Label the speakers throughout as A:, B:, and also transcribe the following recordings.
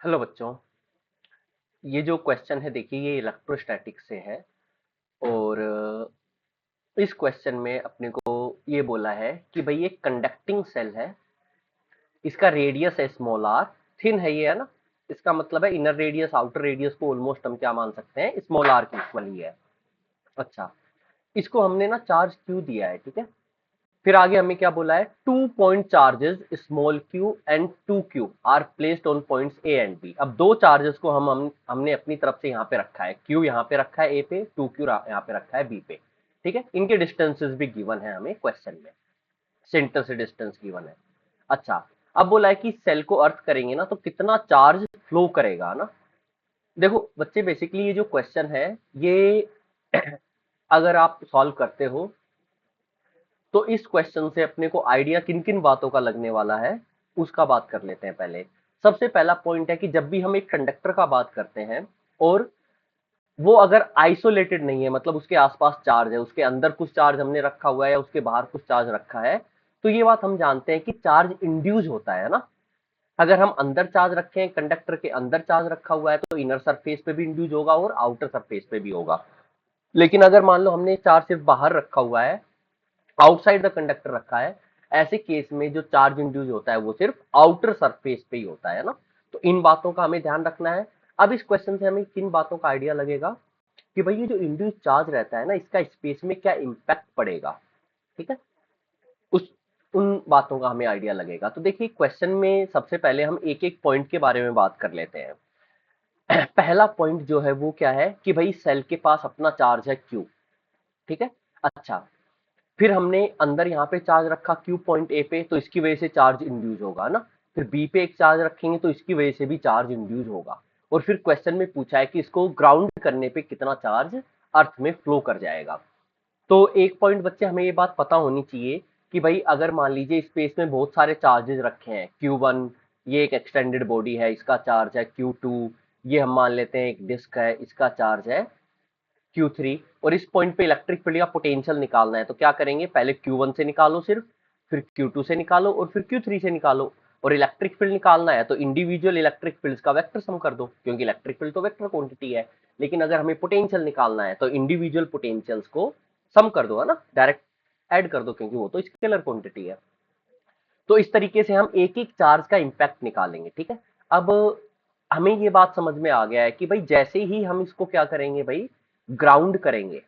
A: Hello बच्चों। ये जो क्वेश्चन है देखिए ये इलेक्ट्रोस्टैटिक से है। और इस क्वेश्चन में अपने को ये बोला है कि भाई ये कंडक्टिंग सेल है। इसका रेडियस है स्मॉल आर। थिन है ये, है ना। इसका मतलब है इनर रेडियस आउटर रेडियस को ऑलमोस्ट हम क्या मान सकते हैं, स्मॉल आर की इक्वल ही है। अच्छा, इसको हमने ना चार्ज क्यू दिया है, ठीक है। फिर आगे हमें क्या बोला है, 2 point charges small Q and 2 Q are placed on points A and B. अब दो चार्जेस को हमने अपनी तरफ से यहाँ पे रखा है, क्यू यहाँ पे रखा है ए पे, 2 क्यू यहाँ पे रखा है बी पे। ठीक है, इनके डिस्टेंसेस भी गिवन है हमें क्वेश्चन में, सेंटर से डिस्टेंस गिवन है। अच्छा, अब बोला है कि सेल को अर्थ करेंगे ना तो कितना चार्ज फ्लो करेगा ना। देखो बच्चे, बेसिकली ये जो क्वेश्चन है ये अगर आप सॉल्व करते हो तो इस क्वेश्चन से अपने को आइडिया किन किन बातों का लगने वाला है उसका बात कर लेते हैं। पहले सबसे पहला पॉइंट है कि जब भी हम एक कंडक्टर का बात करते हैं और वो अगर आइसोलेटेड नहीं है, मतलब उसके आसपास चार्ज है, उसके अंदर कुछ चार्ज हमने रखा हुआ है या उसके बाहर कुछ चार्ज रखा है, तो ये बात हम जानते हैं कि चार्ज इंड्यूस होता है ना। अगर हम अंदर चार्ज रखें, कंडक्टर के अंदर चार्ज रखा हुआ है, तो इनर सरफेस पे भी इंड्यूस होगा और आउटर सरफेस पे भी होगा। लेकिन अगर मान लो हमने चार्ज सिर्फ बाहर रखा हुआ है, आउटसाइड द कंडक्टर रखा है, ऐसे केस में जो चार्ज इंड्यूस होता है वो सिर्फ आउटर सरफेस पे ही होता है ना। तो इन बातों का हमें ध्यान रखना है। अब इस क्वेश्चन से हमें किन बातों का आइडिया लगेगा कि भाई ये जो इंड्यूस चार्ज रहता है ना, इसका स्पेस में क्या इंपैक्ट पड़ेगा। ठीक है, उस उन बातों का हमें आइडिया लगेगा। तो देखिए क्वेश्चन में सबसे पहले हम एक एक पॉइंट के बारे में बात कर लेते हैं। पहला पॉइंट जो है वो क्या है कि भाई सेल के पास अपना चार्ज है क्यू। ठीक है। अच्छा, फिर हमने अंदर यहाँ पे चार्ज रखा क्यू पॉइंट ए पे, तो इसकी वजह से चार्ज इंड्यूस होगा ना। फिर बी पे एक चार्ज रखेंगे तो इसकी वजह से भी चार्ज इंड्यूस होगा। और फिर क्वेश्चन में पूछा है कि इसको ग्राउंड करने पे कितना चार्ज अर्थ में फ्लो कर जाएगा। तो एक पॉइंट बच्चे हमें ये बात पता होनी चाहिए कि भाई अगर मान लीजिए स्पेस में बहुत सारे चार्जेस रखे हैं, Q1 ये एक एक्सटेंडेड बॉडी है, इसका चार्ज है Q2, ये हम मान लेते हैं एक डिस्क है, इसका चार्ज है Q3, और इस पॉइंट पे इलेक्ट्रिक फील्ड का पोटेंशियल निकालना है। तो क्या करेंगे, पहले Q1 से निकालो सिर्फ, फिर Q2 से निकालो और फिर Q3 से निकालो। और इलेक्ट्रिक फील्ड निकालना है तो इंडिविजुअल इलेक्ट्रिक फील्ड्स का वेक्टर सम कर दो, क्योंकि इलेक्ट्रिक फील्ड तो वेक्टर क्वांटिटी है। लेकिन अगर हमें पोटेंशियल निकालना है तो इंडिविजुअल पोटेंशियल्स को सम कर दो, है ना, डायरेक्ट ऐड कर दो, क्योंकि वो तो स्केलर क्वांटिटी है। तो इस तरीके से हम एक एक चार्ज का इंपैक्ट निकालेंगे। ठीक है। अब हमें ये बात समझ में आ गया है कि भाई जैसे ही हम इसको क्या करेंगे भाई, ग्राउंड करेंगे,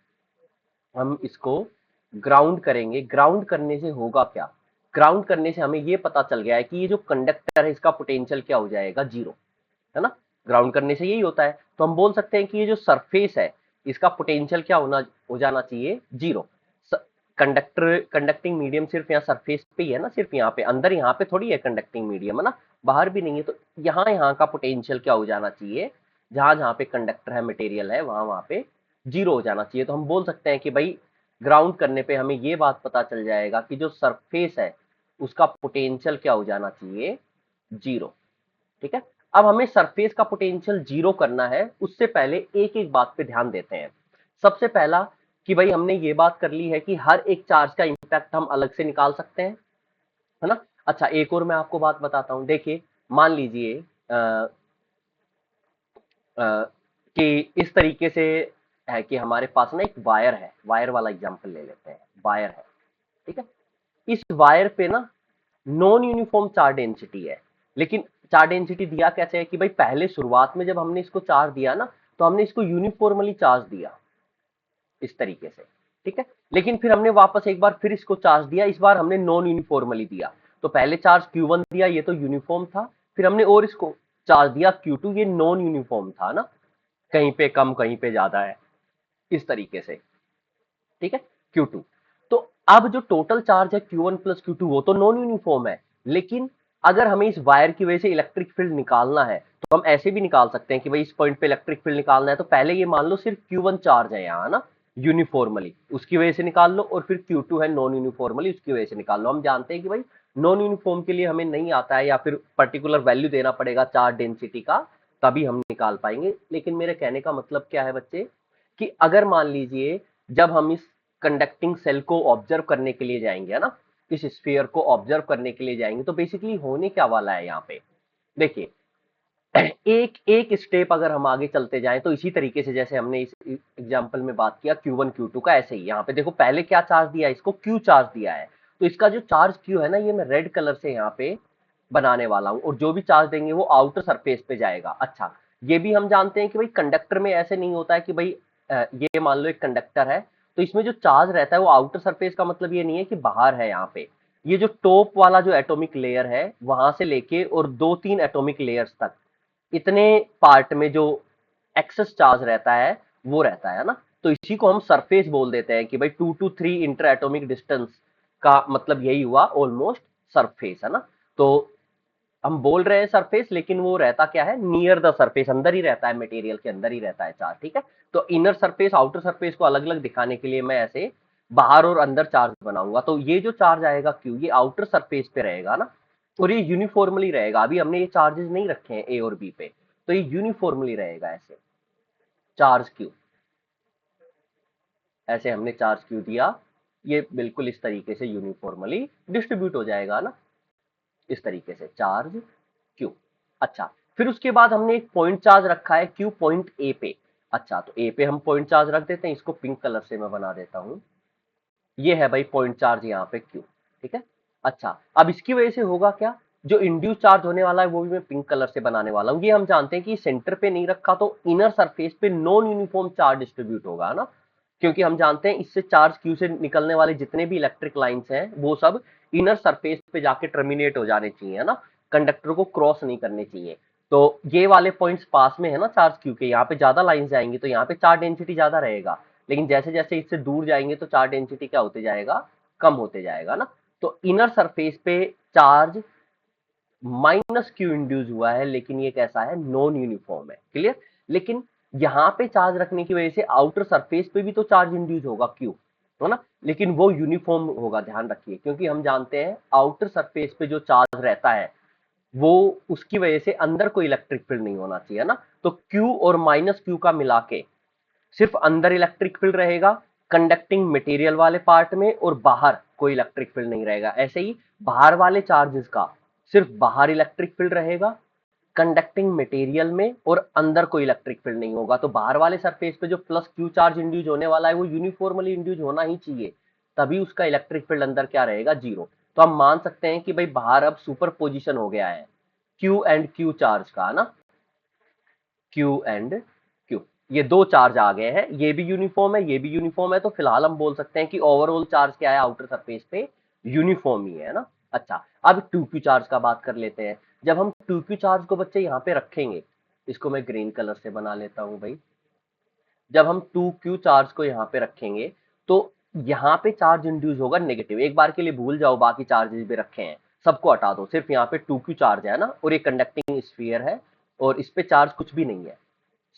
A: हम इसको ग्राउंड करेंगे, ग्राउंड करने से होगा क्या, ग्राउंड करने से हमें ये पता चल गया है कि ये जो कंडक्टर है इसका पोटेंशियल क्या हो जाएगा, जीरो, है ना। ग्राउंड करने से यही होता है। तो हम बोल सकते हैं कि ये जो सरफेस है इसका पोटेंशियल क्या हो जाना चाहिए, जीरो। कंडक्टर कंडक्टिंग मीडियम सिर्फ यहाँ सरफेस पे ही है ना, सिर्फ यहाँ पे, अंदर यहाँ पे थोड़ी है कंडक्टिंग मीडियम, है ना, बाहर भी नहीं है। तो यहाँ यहाँ का पोटेंशियल क्या हो जाना चाहिए, जहां जहां पे कंडक्टर है, मटेरियल है, वहां वहां पे जीरो हो जाना चाहिए। तो हम बोल सकते हैं कि भाई ग्राउंड करने पे हमें ये बात पता चल जाएगा कि जो सरफेस है उसका पोटेंशियल क्या हो जाना चाहिए, जीरो। ठीक है। अब हमें सरफेस का पोटेंशियल जीरो करना है, उससे पहले एक एक बात पे ध्यान देते हैं। सबसे पहला कि भाई हमने ये बात कर ली है कि हर एक चार्ज का इंपैक्ट हम अलग से निकाल सकते हैं, है ना। अच्छा, एक और मैं आपको बात बताता हूं। देखिए मान लीजिए कि इस तरीके से है कि हमारे पास ना एक वायर है, वायर वाला एग्जांपल ले लेते हैं, वायर है। ठीक है। इस वायर पे ना नॉन यूनिफॉर्म चार्ज डेंसिटी है। लेकिन चार्ज डेंसिटी दिया कैसे है कि भाई पहले शुरुआत में जब हमने इसको चार्ज दिया ना, तो हमने इसको यूनिफॉर्मली चार्ज दिया इस तरीके से। ठीक है। लेकिन फिर हमने वापस एक बार फिर इसको चार्ज दिया, इस बार हमने नॉन यूनिफॉर्मली दिया। तो पहले चार्ज Q1 दिया, ये तो यूनिफॉर्म था। फिर हमने और इसको चार्ज दिया Q2, ये नॉन यूनिफॉर्म था ना, कहीं पे कम कहीं पे ज्यादा है, इस तरीके से। ठीक है, Q2। तो अब जो टोटल चार्ज है Q1 प्लस Q2 वो तो नॉन यूनिफॉर्म है। लेकिन अगर हमें इस वायर की वजह से इलेक्ट्रिक फील्ड निकालना है तो हम ऐसे भी निकाल सकते हैं कि भाई इस पॉइंट पे इलेक्ट्रिक फील्ड निकालना है, तो पहले ये मान लो सिर्फ Q1 चार्ज है यहाँ ना, यूनिफॉर्मली, उसकी वजह से निकाल लो, और फिर Q2 है नॉन यूनिफॉर्मली, उसकी वजह से निकाल लो। हम जानते हैं कि भाई नॉन यूनिफॉर्म के लिए हमें नहीं आता है, या फिर पर्टिकुलर वैल्यू देना पड़ेगा चार्ज डेंसिटी का, तभी हम निकाल पाएंगे। लेकिन मेरे कहने का मतलब क्या है बच्चे, कि अगर मान लीजिए जब हम इस कंडक्टिंग सेल को ऑब्जर्व करने के लिए जाएंगे, है ना, इस स्फीयर को ऑब्जर्व करने के लिए जाएंगे, तो बेसिकली होने क्या वाला है यहाँ पे, देखिए एक एक स्टेप अगर हम आगे चलते जाएं तो इसी तरीके से जैसे हमने इस एग्जांपल में बात किया Q1 Q2 का, ऐसे ही यहाँ पे देखो पहले क्या चार्ज दिया है, इसको Q चार्ज दिया है। तो इसका जो चार्ज Q है ना, ये मैं रेड कलर से यहाँ पे बनाने वाला हूँ, और जो भी चार्ज देंगे वो आउटर सरफेस पे जाएगा। अच्छा, ये भी हम जानते हैं कि भाई कंडक्टर में ऐसे नहीं होता है कि भाई ये मान लो एक कंडक्टर है, तो इसमें जो चार्ज रहता है वो आउटर सरफेस का मतलब ये नहीं है कि बाहर है। यहाँ पे ये जो टॉप वाला जो एटॉमिक लेयर है वहां से लेके और 2-3 एटॉमिक लेयर्स तक, इतने पार्ट में जो एक्सेस चार्ज रहता है वो रहता है ना। तो इसी को हम सरफेस बोल देते हैं कि भाई 2 to 3 इंटर एटॉमिक डिस्टेंस का मतलब यही हुआ ऑलमोस्ट सरफेस, है ना। तो हम बोल रहे हैं सरफेस, लेकिन वो रहता क्या है, नियर द सरफेस, अंदर ही रहता है, मटेरियल के अंदर ही रहता है चार्ज, ठीक है। तो इनर सरफेस आउटर सरफेस को अलग अलग दिखाने के लिए मैं ऐसे बाहर और अंदर चार्ज बनाऊंगा। तो ये जो चार्ज आएगा क्यू, ये आउटर सरफेस पे रहेगा ना, और ये यूनिफॉर्मली रहेगा। अभी हमने ये चार्जेस नहीं रखे हैं ए और बी पे, तो ये यूनिफॉर्मली रहेगा ऐसे चार्ज क्यू। ऐसे हमने चार्ज क्यू दिया, ये बिल्कुल इस तरीके से यूनिफॉर्मली डिस्ट्रीब्यूट हो जाएगा ना, इस तरीके से चार्ज क्यू। अच्छा, फिर उसके बाद हमने एक पॉइंट चार्ज रखा है क्यू पॉइंट ए पे। अच्छा, तो ए पे हम पॉइंट चार्ज रख देते हैं, इसको पिंक कलर से मैं बना देता हूं। ये है भाई पॉइंट चार्ज यहाँ पे क्यू, ठीक है। अच्छा, अब इसकी वजह से होगा क्या, जो इंड्यूस चार्ज होने वाला है वो भी मैं पिंक कलर से बनाने वाला हूँ। ये हम जानते हैं कि सेंटर पे नहीं रखा तो इनर सरफेस पे नॉन यूनिफॉर्म चार्ज डिस्ट्रीब्यूट होगा ना, क्योंकि हम जानते हैं इससे चार्ज क्यू से निकलने वाले जितने भी इलेक्ट्रिक लाइंस हैं वो सब इनर सरफेस पे जाके टर्मिनेट हो जाने चाहिए, है ना, कंडक्टर को क्रॉस नहीं करने चाहिए। तो ये वाले पॉइंट्स पास में है ना चार्ज क्यू के, यहाँ पे ज्यादा लाइंस जाएंगी तो यहाँ पे चार्ज डेंसिटी ज्यादा रहेगा, लेकिन जैसे जैसे इससे दूर जाएंगे तो चार्ज डेंसिटी क्या होते जाएगा, कम होते जाएगा ना। तो इनर सरफेस पे चार्ज माइनस क्यू इंड्यूस हुआ है, लेकिन ये कैसा है, नॉन यूनिफॉर्म है, क्लियर। लेकिन यहाँ पे चार्ज रखने की वजह से आउटर सरफेस पे भी तो चार्ज इंड्यूस होगा क्यू, है ना, लेकिन वो यूनिफॉर्म होगा, ध्यान रखिए, क्योंकि हम जानते हैं आउटर सरफेस पे जो चार्ज रहता है वो उसकी वजह से अंदर कोई इलेक्ट्रिक फील्ड नहीं होना चाहिए ना। तो क्यू और माइनस क्यू का मिला के सिर्फ अंदर इलेक्ट्रिक फील्ड रहेगा कंडक्टिंग मटेरियल वाले पार्ट में, और बाहर कोई इलेक्ट्रिक फील्ड नहीं रहेगा। ऐसे ही बाहर वाले चार्जेस का सिर्फ बाहर इलेक्ट्रिक फील्ड रहेगा कंडक्टिंग मटेरियल में, और अंदर कोई इलेक्ट्रिक फील्ड नहीं होगा। तो बाहर वाले सरफेस पे जो प्लस क्यू चार्ज इंड्यूस होने वाला है वो यूनिफॉर्मली इंड्यूस होना ही चाहिए, तभी उसका इलेक्ट्रिक फील्ड अंदर क्या रहेगा, जीरो। तो हम मान सकते हैं कि भाई बाहर अब सुपर पोजिशन हो गया है क्यू एंड क्यू चार्ज का, है ना, क्यू एंड क्यू, ये दो चार्ज आ गए हैं, ये भी यूनिफॉर्म है, ये भी यूनिफॉर्म है। तो फिलहाल हम बोल सकते हैं कि ओवरऑल चार्ज क्या है आउटर सरफेस पे, यूनिफॉर्म ही है ना। अच्छा, अब टू क्यू चार्ज का बात कर लेते हैं। जब हम टू क्यू चार्ज को बच्चे यहाँ पे रखेंगे, इसको मैं ग्रीन कलर से बना लेता हूँ भाई। जब हम टू क्यू चार्ज को यहाँ पे रखेंगे तो यहाँ पे चार्ज इंड्यूस होगा नेगेटिव। एक बार के लिए भूल जाओ बाकी चार्जेस भी रखे हैं, सबको हटा दो, सिर्फ यहाँ पे टू क्यू चार्ज है ना, और ये कंडक्टिंग स्फीयर है, और इस पे चार्ज कुछ भी नहीं है,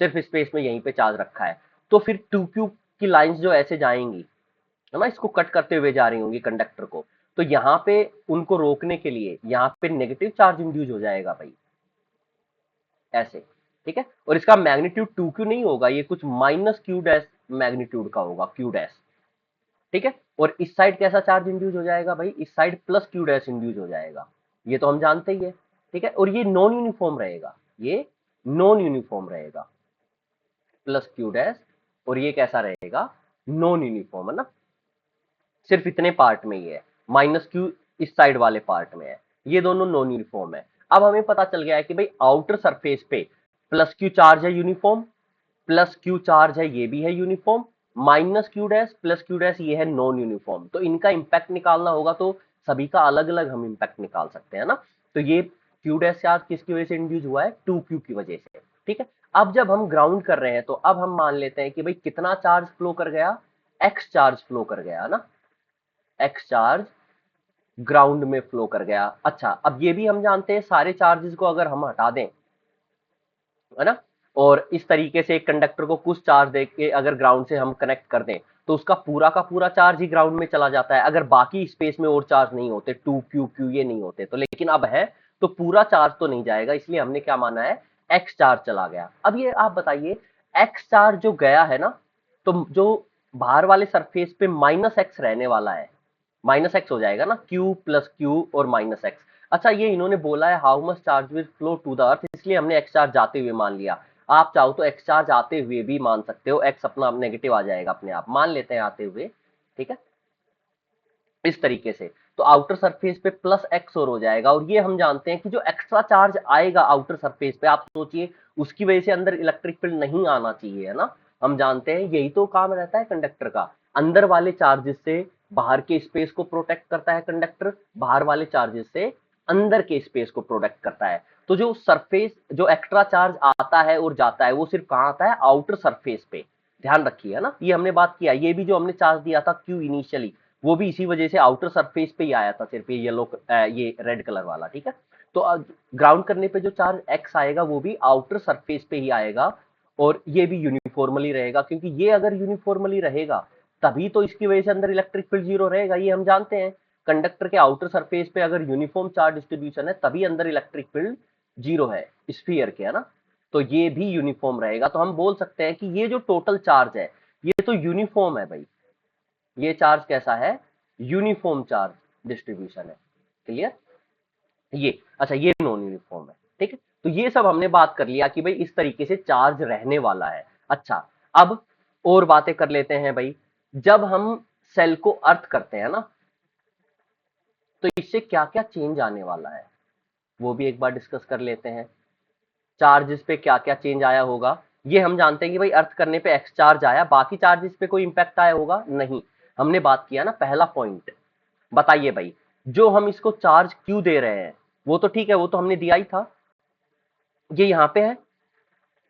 A: सिर्फ स्पेस में यहीं पे चार्ज रखा है। तो फिर टू क्यू की लाइंस जो ऐसे जाएंगी, है ना, इसको कट करते हुए जा रही होंगी कंडक्टर को, तो यहाँ पे उनको रोकने के लिए यहाँ पे नेगेटिव चार्ज इंड्यूस हो जाएगा भाई, ऐसे, ठीक है। और इसका मैग्नीट्यूड टू क्यू नहीं होगा, ये कुछ माइनस क्यू डैश मैग्नीट्यूड का होगा, क्यू डैश, ठीक है। और इस साइड कैसा चार्ज इंड्यूस हो जाएगा भाई, इस side plus Q dash induce हो जाएगा, ये तो हम जानते ही है, ठीक है। और ये नॉन यूनिफॉर्म रहेगा, ये नॉन यूनिफॉर्म रहेगा, प्लस क्यू डैश, और ये कैसा रहेगा, नॉन यूनिफॉर्म, है ना, सिर्फ इतने पार्ट में ही है, माइनस क्यू इस साइड वाले पार्ट में है, ये दोनों नॉन यूनिफॉर्म है। अब हमें पता चल गया है कि भाई आउटर सरफेस पे प्लस क्यू चार्ज है यूनिफॉर्म, प्लस क्यू चार्ज है ये भी है uniform, minus Q dash plus Q dash ये है नॉन यूनिफॉर्म। तो इनका इंपैक्ट निकालना होगा तो सभी का अलग अलग हम इंपैक्ट निकाल सकते हैं ना। तो ये क्यू डैश चार्ज किसकी वजह से इंड्यूस हुआ है, टू क्यू की वजह से, ठीक है। अब जब हम ग्राउंड कर रहे हैं तो अब हम मान लेते हैं कि भाई कितना चार्ज फ्लो कर गया, एक्स चार्ज फ्लो कर गया ना, एक्स चार्ज ग्राउंड में फ्लो कर गया। अच्छा, अब ये भी हम जानते हैं सारे चार्जेस को अगर हम हटा दें, है ना, और इस तरीके से एक कंडक्टर को कुछ चार्ज देके अगर ग्राउंड से हम कनेक्ट कर दें तो उसका पूरा का पूरा चार्ज ही ग्राउंड में चला जाता है, अगर बाकी स्पेस में और चार्ज नहीं होते, टू क्यू क्यू ये नहीं होते तो। लेकिन अब है तो पूरा चार्ज तो नहीं जाएगा, इसलिए हमने क्या माना है, एक्स चार्ज चला गया। अब ये आप बताइए, एक्स चार्ज जो गया है ना, तो जो बाहर वाले सरफेस पे माइनस एक्स रहने वाला है, माइनस एक्स हो जाएगा ना, क्यू प्लस क्यू और माइनस एक्स। अच्छा, ये इन्होंने बोला है how much charge will flow to the earth, इसलिए हमने एक्स चार्ज जाते हुए मान लिया। आप चाहो तो एक्स चार्ज आते हुए भी मान सकते हो, एक्स अपना नेगेटिव आ जाएगा अपने आप, मान लेते हैं आते हुए, ठीक है, इस तरीके से। तो आउटर सरफेस पे प्लस एक्स और हो जाएगा, और ये हम जानते हैं कि जो एक्स्ट्रा चार्ज आएगा आउटर सरफेस पे, आप सोचिए उसकी वजह से अंदर इलेक्ट्रिक फील्ड नहीं आना चाहिए, है ना। हम जानते हैं यही तो काम रहता है कंडक्टर का, अंदर वाले चार्जेस से बाहर के स्पेस को प्रोटेक्ट करता है कंडक्टर, बाहर वाले चार्जेस से अंदर के स्पेस को प्रोटेक्ट करता है। तो जो सरफेस, जो एक्स्ट्रा चार्ज आता है और जाता है, वो सिर्फ कहाँ आता है, आउटर सरफेस पे। ध्यान रखिए, है ना, ये हमने बात किया। ये भी जो हमने चार्ज दिया था क्यू इनिशियली, वो भी इसी वजह से आउटर सरफेस पे ही आया था, सिर्फ ये येलो, ये रेड कलर वाला, ठीक है। तो ग्राउंड करने पे जो चार्ज एक्स आएगा वो भी आउटर सरफेस पे ही आएगा, और ये भी यूनिफॉर्मली रहेगा, क्योंकि ये अगर यूनिफॉर्मली रहेगा तभी तो इसकी वजह से अंदर इलेक्ट्रिक फील्ड जीरो रहेगा, ये हम जानते हैं। कंडक्टर के आउटर सरफेस पे अगर यूनिफॉर्म चार्ज डिस्ट्रीब्यूशन है तभी अंदर इलेक्ट्रिक फील्ड जीरो है, स्फीयर के, है ना। तो ये भी यूनिफॉर्म रहेगा, तो हम बोल सकते हैं कि ये जो टोटल चार्ज है ये तो यूनिफॉर्म है भाई, ये चार्ज कैसा है, यूनिफॉर्म चार्ज डिस्ट्रीब्यूशन है। क्लियर, ये अच्छा, ये नॉन यूनिफॉर्म है, ठीक है। तो ये सब हमने बात कर लिया कि भाई इस तरीके से चार्ज रहने वाला है। अच्छा, अब और बातें कर लेते हैं भाई। जब हम सेल को अर्थ करते हैं ना, तो इससे क्या क्या चेंज आने वाला है वो भी एक बार डिस्कस कर लेते हैं। चार्जेस पे क्या क्या चेंज आया होगा, ये हम जानते हैं कि भाई अर्थ करने पे एक्स चार्ज आया, बाकी चार्जेस पे कोई इंपैक्ट आया होगा नहीं। हमने बात किया ना पहला पॉइंट, बताइए भाई, जो हम इसको चार्ज क्यों दे रहे हैं, वो तो ठीक है, वो तो हमने दिया ही था, ये यहाँ पे है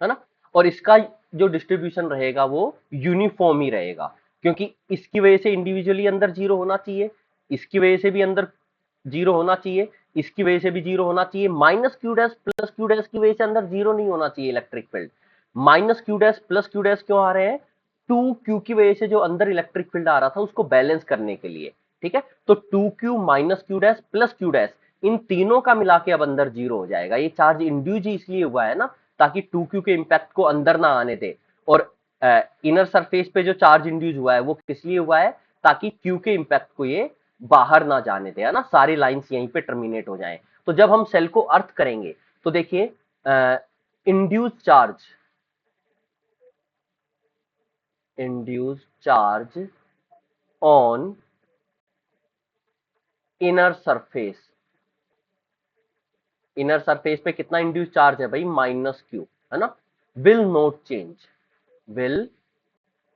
A: ना। और इसका जो डिस्ट्रीब्यूशन रहेगा वो यूनिफॉर्म ही रहेगा, क्योंकि इसकी वजह से इंडिविजुअली अंदर जीरो होना चाहिए, इसकी वजह से भी अंदर जीरो होना चाहिए, इसकी वजह से भी जीरो होना चाहिए। Minus Q dash plus Q dash की वजह से अंदर जीरो नहीं होना चाहिए electric field. Minus Q dash plus Q dash क्यों आ रहे हैं, टू क्यू की वजह से जो अंदर इलेक्ट्रिक फील्ड आ रहा था उसको बैलेंस करने के लिए, ठीक है। तो two Q minus Q dash plus Q dash, इन तीनों का मिला के अब अंदर जीरो हो जाएगा। ये चार्ज इंड्यूस इसलिए हुआ है ना, ताकि टू क्यू के इंपैक्ट को अंदर ना आने दे। और इनर सरफेस पे जो चार्ज इंड्यूस हुआ है वो किस लिए हुआ है, ताकि क्यू के इंपैक्ट को ये बाहर ना जाने दे, है ना, सारी लाइंस यहीं पे टर्मिनेट हो जाएं। तो जब हम सेल को अर्थ करेंगे तो देखिए, induce charge, induce charge on inner surface, inner surface पे कितना इंड्यूस चार्ज है भाई, माइनस क्यू, है ना, will not change, will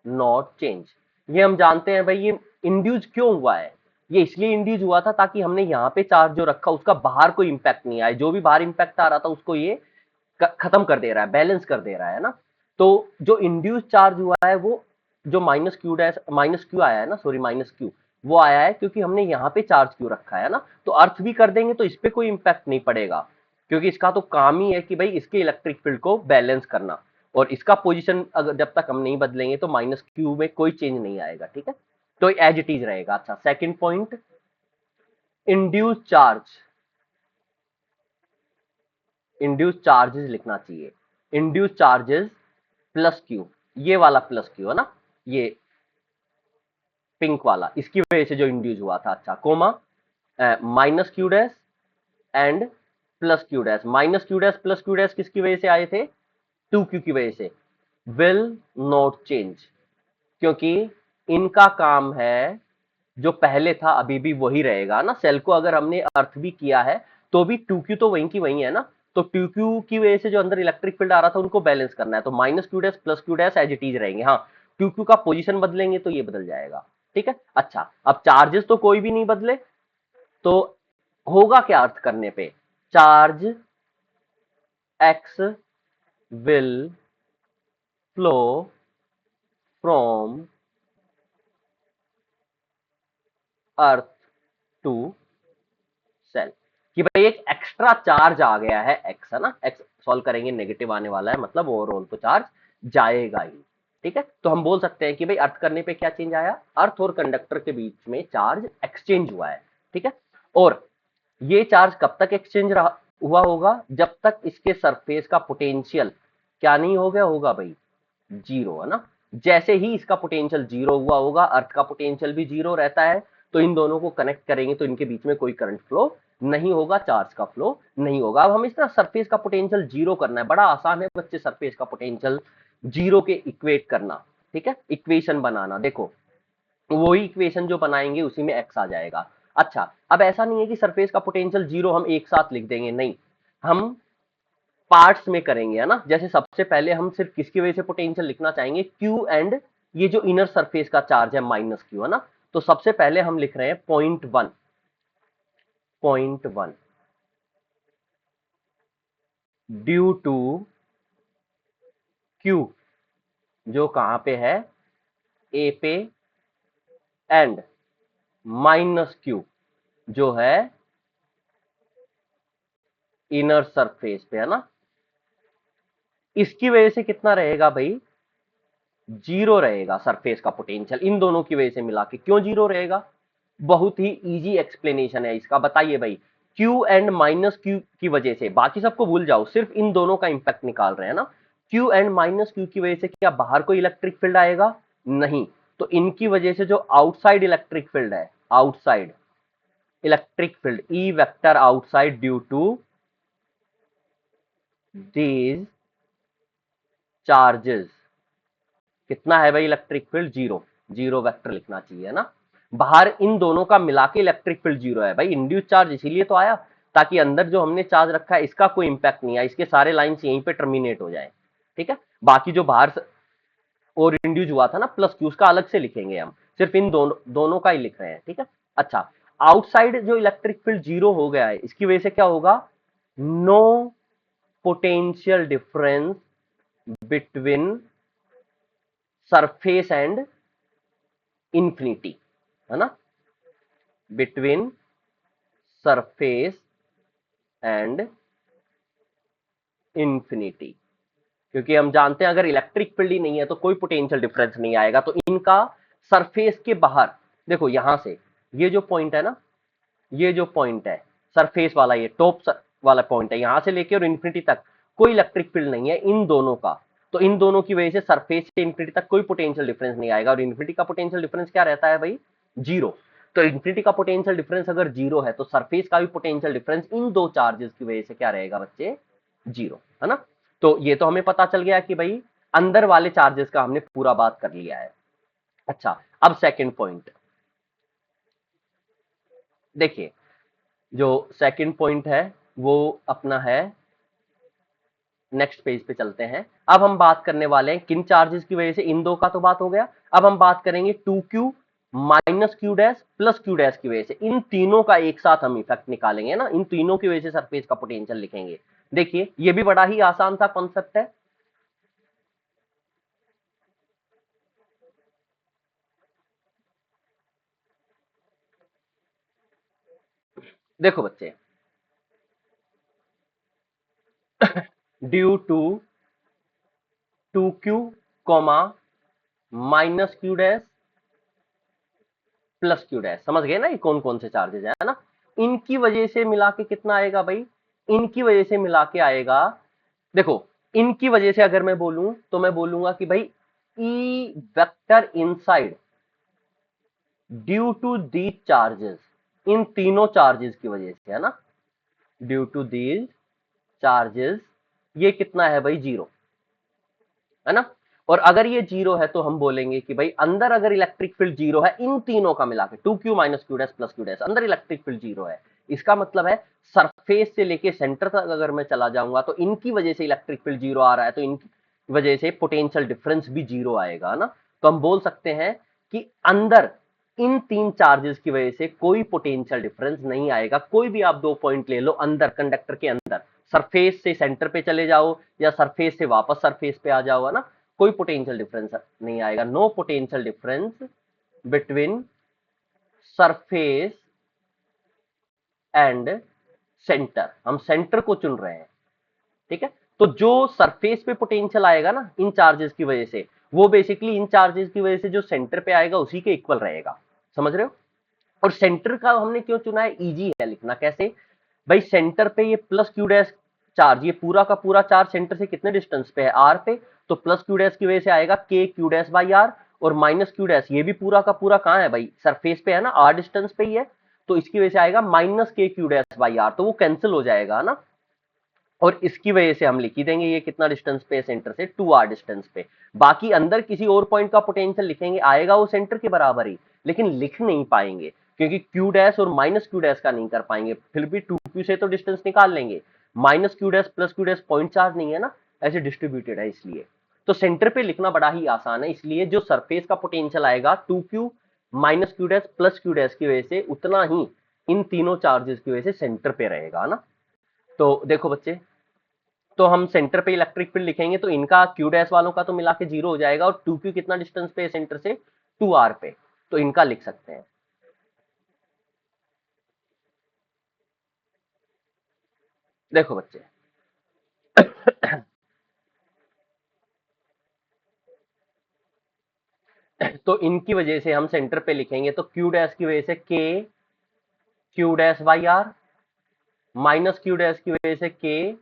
A: not change. ये हम जानते हैं भाई, ये इंड्यूस क्यों हुआ है, ये इसलिए इंड्यूस हुआ था ताकि हमने यहाँ पे चार्ज जो रखा उसका बाहर कोई इंपैक्ट नहीं आए, जो भी बाहर इंपैक्ट आ रहा था उसको ये खत्म कर दे रहा है, बैलेंस कर दे रहा है ना। तो जो इंड्यूस चार्ज हुआ है वो, जो minus Q dash, minus Q आया है ना, सॉरी माइनस क्यू, वो आया है क्योंकि हमने यहाँ पे चार्ज क्यू रखा है ना। तो अर्थ भी कर देंगे तो इस पे कोई इंपैक्ट नहीं पड़ेगा, क्योंकि इसका तो काम ही है कि भाई इसके इलेक्ट्रिक फील्ड को बैलेंस करना, और इसका पोजीशन अगर जब तक हम नहीं बदलेंगे तो माइनस क्यू में कोई चेंज नहीं आएगा, ठीक है, तो एज इट इज रहेगा। अच्छा, second point, induce charge, induce charges लिखना चाहिए, इंड्यूस चार्जेस प्लस क्यू, ये वाला प्लस क्यू है ना, ये पिंक वाला, इसकी वजह से जो इंड्यूस हुआ था। अच्छा, comma minus Q dash and plus Q dash, minus Q dash plus Q dash किसकी वजह से आए थे, टू क्यू की वजह से, विल नॉट चेंज, क्योंकि इनका काम है जो पहले था अभी भी वही रहेगा ना। सेल को अगर हमने अर्थ भी किया है तो भी टू क्यू तो वहीं की वहीं है ना, तो टू क्यू की वजह से जो अंदर इलेक्ट्रिक फील्ड आ रहा था उनको बैलेंस करना है, तो minus Q dash plus Q dash as it is रहेंगे। हाँ, टू क्यू का पोजीशन बदलेंगे तो ये बदल जाएगा, ठीक है। अच्छा, अब चार्जेस तो कोई भी नहीं बदले, तो होगा क्या अर्थ करने पे, charge X will flow from earth to shell, कि भाई एक एक्स्ट्रा चार्ज आ गया है एक्स, है ना, एक्स सॉल्व करेंगे नेगेटिव आने वाला है, मतलब ओवरऑल तो चार्ज जाएगा ही, ठीक है। तो हम बोल सकते हैं कि भाई अर्थ करने पे क्या चेंज आया, अर्थ और कंडक्टर के बीच में चार्ज एक्सचेंज हुआ है, ठीक है। और ये चार्ज कब तक एक्सचेंज हुआ होगा, जब तक इसके सरफेस का पोटेंशियल क्या नहीं हो गया होगा भाई, जीरो, है ना। जैसे ही इसका पोटेंशियल जीरो हुआ होगा, अर्थ का पोटेंशियल भी जीरो रहता है, तो इन दोनों को कनेक्ट करेंगे तो इनके बीच में कोई करंट फ्लो नहीं होगा, चार्ज का फ्लो नहीं होगा। अब हम इस तरह सरफेस का पोटेंशियल जीरो करना है, बड़ा आसान है बच्चे सरफेस का पोटेंशियल जीरो के इक्वेट करना, ठीक है, इक्वेशन बनाना। देखो वही इक्वेशन जो बनाएंगे उसी में एक्स आ जाएगा। अच्छा, अब ऐसा नहीं है कि सरफेस का पोटेंशियल जीरो हम एक साथ लिख देंगे, नहीं, हम पार्ट्स में करेंगे, है ना। जैसे सबसे पहले हम सिर्फ किसकी वजह से पोटेंशियल लिखना चाहेंगे, क्यू एंड ये जो इनर सरफेस का चार्ज है माइनस क्यू, है ना। तो सबसे पहले हम लिख रहे हैं point one due to Q जो कहां पे है, ए पे, एंड माइनस क्यू जो है इनर सरफेस पे, है ना। इसकी वजह से कितना रहेगा भाई, जीरो रहेगा सरफेस का पोटेंशियल, इन दोनों की वजह से मिला के। क्यों जीरो रहेगा, बहुत ही इजी एक्सप्लेनेशन है इसका, बताइए भाई। क्यू एंड माइनस क्यू की वजह से, बाकी सबको भूल जाओ, सिर्फ इन दोनों का इंपैक्ट निकाल रहे हैं ना। क्यू एंड माइनस क्यू की वजह से क्या बाहर कोई इलेक्ट्रिक फील्ड आएगा, नहीं। तो इनकी वजह से जो आउटसाइड इलेक्ट्रिक फील्ड है, outside electric field, E vector outside due to these charges, कितना है भाई electric field, zero. Zero vector लिखना चाहिए ना। बाहर इन दोनों का मिला के इलेक्ट्रिक फील्ड जीरो है भाई। इंड्यूस चार्ज इसीलिए तो आया ताकि अंदर जो हमने चार्ज रखा है इसका कोई इंपैक्ट नहीं आए, इसके सारे लाइंस यहीं पे टर्मिनेट हो जाए, ठीक है। बाकी जो बाहर और इंड्यूस हुआ था ना प्लस क्यू, उसका अलग से लिखेंगे हम, सिर्फ इन दोनों का ही लिख रहे हैं, ठीक है। अच्छा, आउटसाइड जो इलेक्ट्रिक फील्ड जीरो हो गया है, इसकी वजह से क्या होगा, no potential difference between surface and infinity, है ना, बिटवीन सरफेस एंड इंफिनिटी। क्योंकि हम जानते हैं अगर इलेक्ट्रिक फील्ड ही नहीं है तो कोई पोटेंशियल डिफरेंस नहीं आएगा। तो इनका सरफेस के बाहर, देखो यहां से ये जो पॉइंट है ना, ये जो पॉइंट है सरफेस वाला, ये टॉप वाला पॉइंट है, यहां से लेके और इंफिनिटी तक कोई इलेक्ट्रिक फील्ड नहीं है इन दोनों का। तो इन दोनों की वजह से सरफेस से इंफिनिटी तक कोई पोटेंशियल डिफरेंस नहीं आएगा। और इंफिनिटी का पोटेंशियल डिफरेंस क्या रहता है भाई, जीरो। तो इंफिनिटी का पोटेंशियल डिफरेंस अगर जीरो है तो सरफेस का भी पोटेंशियल डिफरेंस इन दो चार्जेस की वजह से क्या रहेगा बच्चे, जीरो, है ना। तो ये तो हमें पता चल गया कि भाई अंदर वाले चार्जेस का हमने पूरा बात कर लिया है। अच्छा, अब सेकंड पॉइंट देखिए, जो सेकंड पॉइंट है वो अपना है, नेक्स्ट पेज पे चलते हैं। अब हम बात करने वाले हैं किन चार्जेस की वजह से, इन दो का तो बात हो गया। अब हम बात करेंगे two Q minus Q dash plus Q dash की वजह से, इन तीनों का एक साथ हम इफेक्ट निकालेंगे ना, इन तीनों की वजह से सरफेस का पोटेंशियल लिखेंगे। देखिए ये भी बड़ा ही आसान सा कॉन्सेप्ट है। देखो बच्चे, due to two Q comma minus Q dash plus Q dash, समझ गए ना ये कौन कौन से चार्जेस है ना। इनकी वजह से मिला के कितना आएगा भाई, इनकी वजह से मिला के आएगा, देखो इनकी वजह से अगर मैं बोलूं तो मैं बोलूंगा कि भाई E vector inside due to these charges, इन तीनों चार्जेस की वजह से, है ना, ड्यू टू दीज चार्जेस, ये कितना है भाई, जीरो, है ना। और अगर ये जीरो है तो हम बोलेंगे कि भाई अंदर अगर इलेक्ट्रिक फील्ड जीरो है इन तीनों का मिला के, two Q minus Q dash plus Q dash, अंदर इलेक्ट्रिक फील्ड जीरो है। इसका मतलब है सरफेस से लेके सेंटर तक अगर मैं चला जाऊंगा तो इनकी वजह से इलेक्ट्रिक फील्ड जीरो आ रहा है, तो इनकी वजह से पोटेंशियल डिफरेंस भी जीरो आएगा ना। तो हम बोल सकते हैं कि अंदर इन तीन चार्जेस की वजह से कोई पोटेंशियल डिफरेंस नहीं आएगा। कोई भी आप दो पॉइंट ले लो अंदर, कंडक्टर के अंदर, सरफेस से सेंटर पे चले जाओ या सरफेस से वापस सरफेस पे आ जाओ, है ना, कोई पोटेंशियल डिफरेंस नहीं आएगा। No potential difference between surface and centre, हम सेंटर को चुन रहे हैं, ठीक है। तो जो सरफेस पे पोटेंशियल आएगा ना इन चार्जेस की वजह से, वो बेसिकली इन चार्जेस की वजह से जो सेंटर पे आएगा उसी के इक्वल रहेगा, समझ रहे हो। और सेंटर का हमने क्यों चुना है, इजी है लिखना। कैसे भाई, सेंटर पे ये प्लस क्यू डैश चार्ज, ये पूरा का पूरा चार्ज सेंटर से कितने डिस्टेंस पे है, आर पे, तो प्लस क्यू डैश की वजह से आएगा के क्यू डैश बाई आर। और माइनस क्यू डैश, ये भी पूरा का पूरा कहाँ है भाई, सरफेस पे है ना, आर डिस्टेंस पे ही है, तो इसकी वजह से आएगा माइनस के क्यू डैश बाई आर, तो वो कैंसिल हो जाएगा ना, और इसकी वजह से हम लिख ही देंगे ये कितना डिस्टेंस पे है सेंटर से, 2r डिस्टेंस पे। बाकी अंदर किसी और पॉइंट का पोटेंशियल लिखेंगे, आएगा वो सेंटर के बराबर ही, लेकिन लिख नहीं पाएंगे क्योंकि क्यू डैश और माइनस क्यू डैश का नहीं कर पाएंगे, फिर भी 2q से तो डिस्टेंस निकाल लेंगे, minus Q dash plus Q dash point charge नहीं है ना, ऐसे डिस्ट्रीब्यूटेड है, इसलिए तो सेंटर पे लिखना बड़ा ही आसान है, इसलिए जो सरफेस का पोटेंशियल आएगा 2q minus Q dash plus Q dash की वजह से उतना ही इन तीनों चार्जेस की वजह से सेंटर पे रहेगा ना। तो देखो बच्चे, तो हम सेंटर पे इलेक्ट्रिक फील्ड लिखेंगे तो इनका क्यू डैश वालों का तो मिला के 0 हो जाएगा, और 2q कितना डिस्टेंस पे है सेंटर से, 2r पे, तो इनका लिख सकते हैं। देखो बच्चे, तो इनकी वजह से हम सेंटर पे लिखेंगे तो क्यू डैश की वजह से k Q dash by R, minus Q dash की वजह से k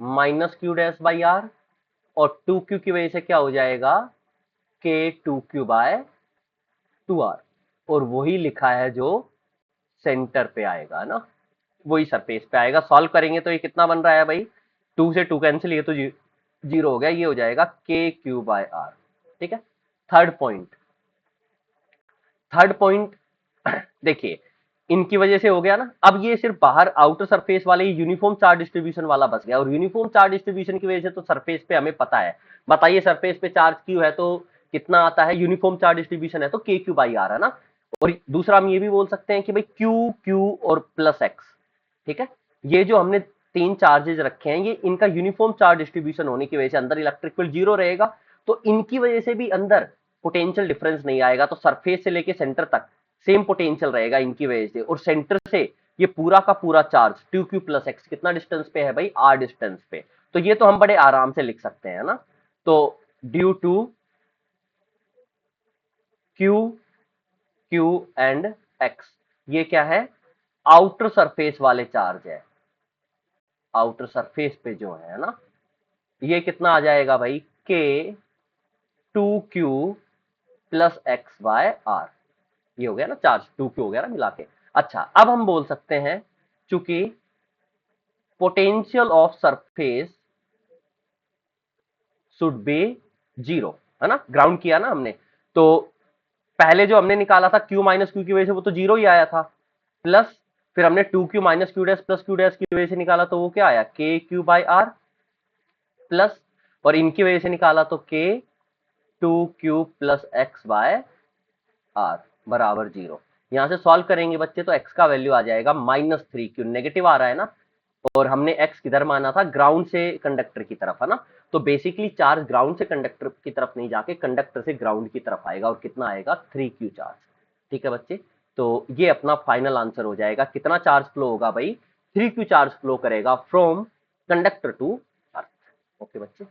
A: minus Q dash by R, और 2q की वजह से क्या हो जाएगा, k 2q बाय 2r, और वही लिखा है जो सेंटर पे आएगा ना, वही सरफेस पे आएगा। सॉल्व करेंगे तो ये कितना बन रहा है भाई, 2 से 2 कैंसिल, ये तो 0 हो गया, ये हो जाएगा के क्यू बाय आर। ठीक है, थर्ड पॉइंट, थर्ड पॉइंट देखिए, इनकी वजह से हो गया ना, अब ये सिर्फ बाहर आउटर सरफेस वाले यूनिफॉर्म चार्ज डिस्ट्रीब्यूशन वाला बच गया, और यूनिफॉर्म चार्ज डिस्ट्रीब्यूशन की वजह से तो सरफेस पे हमें पता है, बताइए सरफेस पे चार्ज क्यू है तो कितना आता है, यूनिफॉर्म चार्ज डिस्ट्रीब्यूशन है तो के क्यू बाई आर है ना। और दूसरा हम ये भी बोल सकते हैं कि भाई क्यू क्यू और प्लस एक्स, ठीक है, ये जो हमने तीन चार्जेज रखे हैं, ये इनका यूनिफॉर्म चार्ज डिस्ट्रीब्यूशन होने की वजह से अंदर इलेक्ट्रिक फील्ड 0 रहेगा, तो इनकी वजह से भी अंदर पोटेंशियल डिफरेंस नहीं आएगा, तो सरफेस से लेके सेंटर तक सेम पोटेंशियल रहेगा इनकी वजह से, और सेंटर से ये पूरा का पूरा चार्ज 2q प्लस एक्स कितना डिस्टेंस पे है भाई, r डिस्टेंस पे, तो ये तो हम बड़े आराम से लिख सकते हैं ना। तो due to q q and x, ये क्या है, आउटर सरफेस वाले चार्ज है, आउटर सरफेस पे जो है ना, ये कितना आ जाएगा भाई, k 2q plus X by R, ये हो गया ना चार्ज, 2q हो गया ना मिला के। अच्छा, अब हम बोल सकते हैं चूंकि potential of surface should be 0, है ना, ग्राउंड किया ना हमने, तो पहले जो हमने निकाला था q माइनस क्यू की वजह से वो तो 0 ही आया था, प्लस फिर हमने 2q minus Q dash plus Q dash की वजह से निकाला तो वो क्या आया, k Q by R, plus और इनकी वजह से निकाला तो k 2q plus X by R बराबर 0। यहां से सॉल्व करेंगे बच्चे तो x का वैल्यू आ जाएगा -3q, नेगेटिव आ रहा है ना, और हमने x किधर माना था, ग्राउंड से कंडक्टर की तरफ, है ना, तो बेसिकली चार्ज ग्राउंड से कंडक्टर की तरफ नहीं जाके कंडक्टर से ग्राउंड की तरफ आएगा, और कितना आएगा, 3q चार्ज। ठीक है बच्चे, तो ये अपना फाइनल आंसर हो जाएगा, कितना चार्ज फ्लो होगा भाई, 3q चार्ज फ्लो करेगा from conductor to earth. Okay बच्चे।